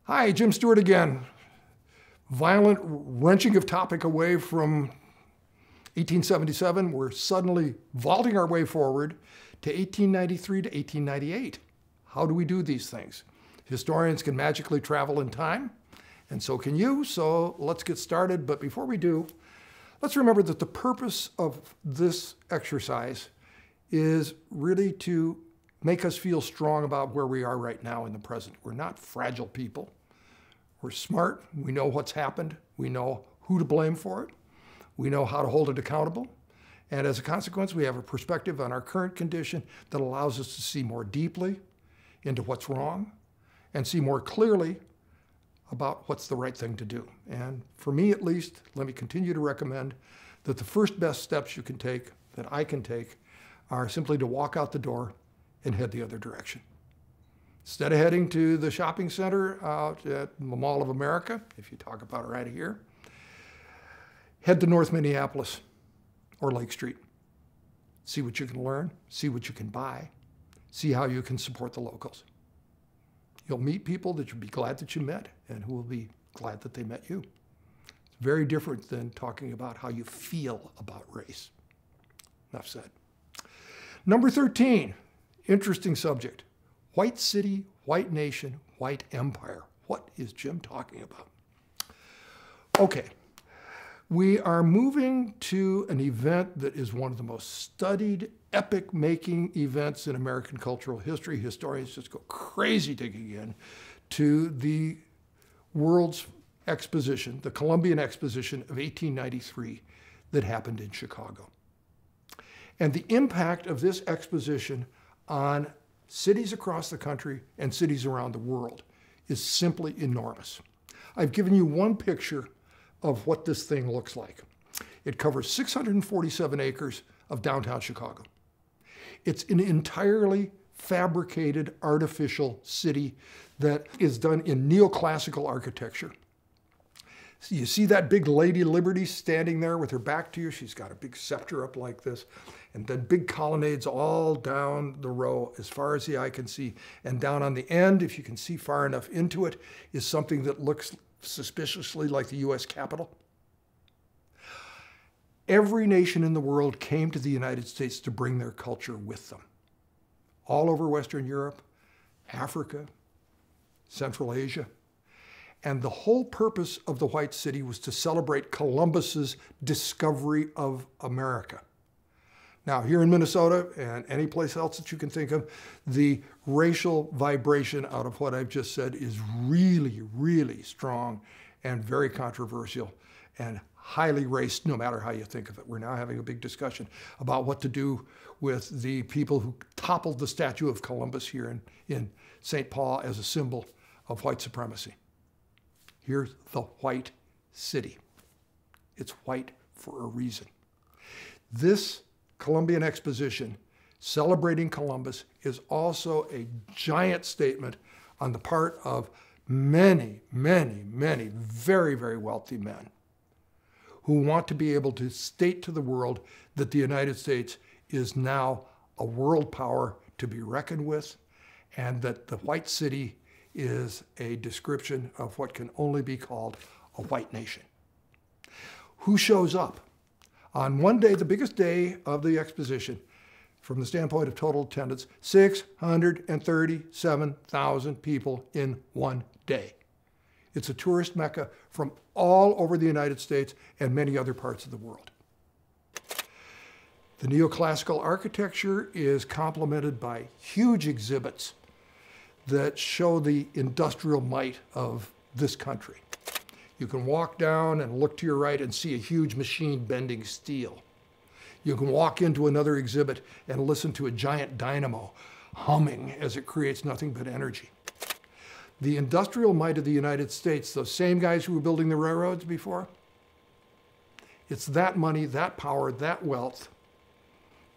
Hi, Jim Stewart again. Violent wrenching of topic away from 1877. We're suddenly vaulting our way forward to 1893 to 1898. How do we do these things? Historians can magically travel in time, and so can you, so let's get started. But before we do, let's remember that the purpose of this exercise is really to make us feel strong about where we are right now in the present. We're not fragile people. We're smart. We know what's happened. We know who to blame for it. We know how to hold it accountable. And as a consequence, we have a perspective on our current condition that allows us to see more deeply into what's wrong and see more clearly about what's the right thing to do. And for me, at least, let me continue to recommend that the first best steps you can take, that I can take, are simply to walk out the door and head the other direction. Instead of heading to the shopping center out at the Mall of America, if you talk about it right here, head to North Minneapolis or Lake Street. See what you can learn, see what you can buy, see how you can support the locals. You'll meet people that you'll be glad that you met and who will be glad that they met you. It's very different than talking about how you feel about race. Enough said. Number 13, interesting subject. White city, white nation, white empire. What is Jim talking about? Okay, we are moving to an event that is one of the most studied, epic-making events in American cultural history. Historians just go crazy digging in to the World's Exposition, the Columbian Exposition of 1893 that happened in Chicago. And the impact of this exposition on cities across the country and cities around the world is simply enormous. I've given you one picture of what this thing looks like. It covers 647 acres of downtown Chicago. It's an entirely fabricated, artificial city that is done in neoclassical architecture. So you see that big Lady Liberty standing there with her back to you? She's got a big scepter up like this, and then big colonnades all down the row as far as the eye can see. And down on the end, if you can see far enough into it, is something that looks suspiciously like the US Capitol. Every nation in the world came to the United States to bring their culture with them. All over Western Europe, Africa, Central Asia. And the whole purpose of the White City was to celebrate Columbus's discovery of America. Now, here in Minnesota and any place else that you can think of, the racial vibration out of what I've just said is really, really strong and very controversial and highly racist, no matter how you think of it. We're now having a big discussion about what to do with the people who toppled the statue of Columbus here in St. Paul as a symbol of white supremacy. Here's the White City. It's white for a reason. This Columbian Exposition celebrating Columbus is also a giant statement on the part of many, many, many very, very wealthy men who want to be able to state to the world that the United States is now a world power to be reckoned with, and that the White City is a description of what can only be called a white nation. Who shows up? On one day, the biggest day of the exposition, from the standpoint of total attendance, 637,000 people in one day. It's a tourist mecca from all over the United States and many other parts of the world. The neoclassical architecture is complemented by huge exhibits that show the industrial might of this country. You can walk down and look to your right and see a huge machine bending steel. You can walk into another exhibit and listen to a giant dynamo humming as it creates nothing but energy. The industrial might of the United States, those same guys who were building the railroads before, it's that money, that power, that wealth,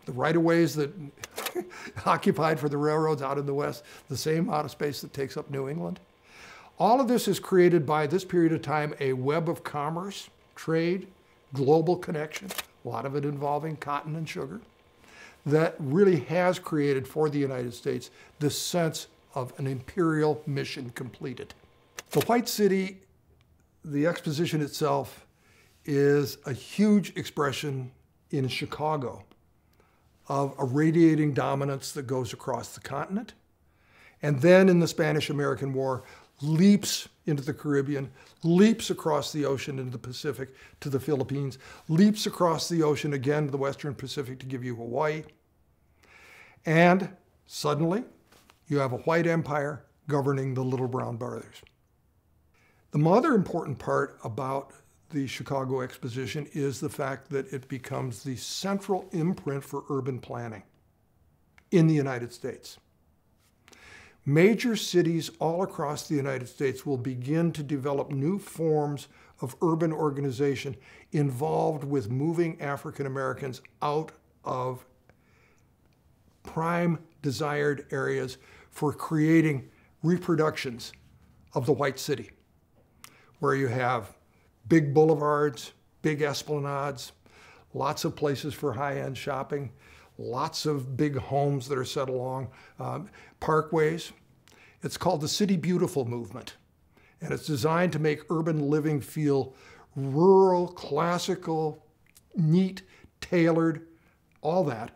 the right-of-ways that occupied for the railroads out in the West, the same amount of space that takes up New England. All of this is created by this period of time a web of commerce, trade, global connection, a lot of it involving cotton and sugar, that really has created for the United States this sense of an imperial mission completed. The White City, the exposition itself, is a huge expression in Chicago of a radiating dominance that goes across the continent, and then in the Spanish-American War, leaps into the Caribbean, leaps across the ocean into the Pacific to the Philippines, leaps across the ocean again to the Western Pacific to give you Hawaii. And suddenly, you have a white empire governing the Little Brown Brothers. The other important part about the Chicago Exposition is the fact that it becomes the central imprint for urban planning in the United States. Major cities all across the United States will begin to develop new forms of urban organization involved with moving African Americans out of prime desired areas for creating reproductions of the white city, where you have big boulevards, big esplanades, lots of places for high-end shopping, lots of big homes that are set along parkways. It's called the City Beautiful movement, and it's designed to make urban living feel rural, classical, neat, tailored, all that,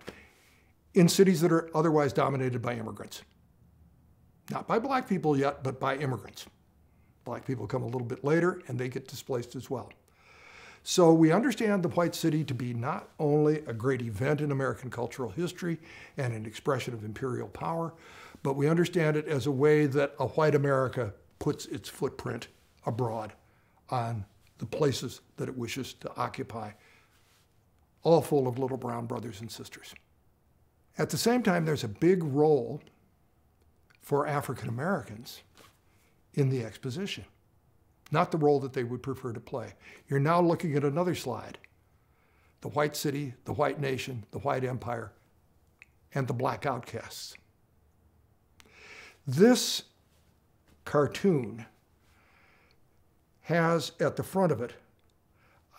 in cities that are otherwise dominated by immigrants. Not by black people yet, but by immigrants. Black people come a little bit later, and they get displaced as well. So we understand the White City to be not only a great event in American cultural history and an expression of imperial power, but we understand it as a way that a white America puts its footprint abroad on the places that it wishes to occupy, all full of little brown brothers and sisters. At the same time, there's a big role for African Americans in the exposition, not the role that they would prefer to play. You're now looking at another slide. The white city, the white nation, the white empire, and the black outcasts. This cartoon has at the front of it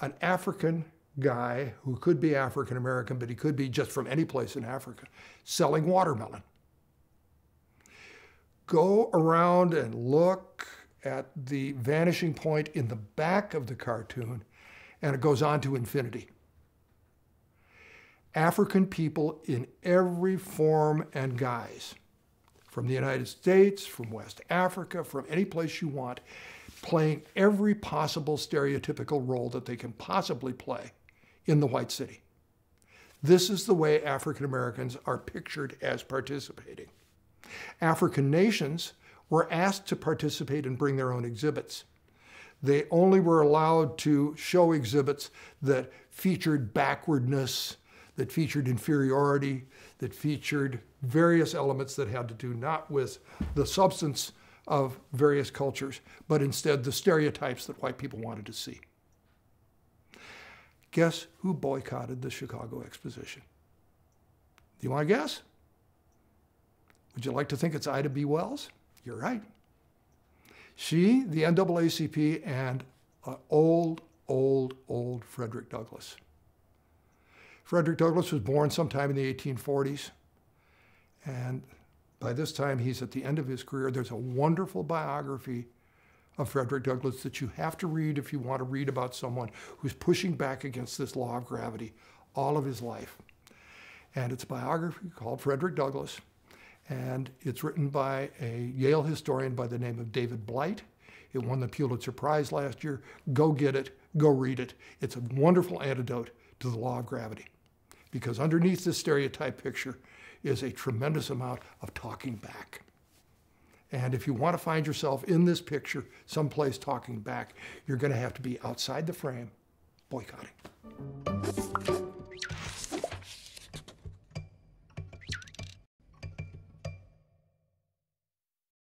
an African guy who could be African American, but he could be just from any place in Africa, selling watermelon. Go around and look at the vanishing point in the back of the cartoon, and it goes on to infinity. African people in every form and guise, from the United States, from West Africa, from any place you want, playing every possible stereotypical role that they can possibly play in the white city. This is the way African Americans are pictured as participating. African nations were asked to participate and bring their own exhibits. They only were allowed to show exhibits that featured backwardness, that featured inferiority, that featured various elements that had to do not with the substance of various cultures, but instead the stereotypes that white people wanted to see. Guess who boycotted the Chicago Exposition? Do you want to guess? Would you like to think it's Ida B. Wells? You're right. She, the NAACP, and old Frederick Douglass. Frederick Douglass was born sometime in the 1840s, and by this time he's at the end of his career. There's a wonderful biography of Frederick Douglass that you have to read if you want to read about someone who's pushing back against this law of gravity all of his life. And it's a biography called Frederick Douglass, and it's written by a Yale historian by the name of David Blight. It won the Pulitzer Prize last year. Go get it, go read it. It's a wonderful antidote to the law of gravity, because underneath this stereotype picture is a tremendous amount of talking back. And if you want to find yourself in this picture, someplace talking back, you're going to have to be outside the frame, boycotting.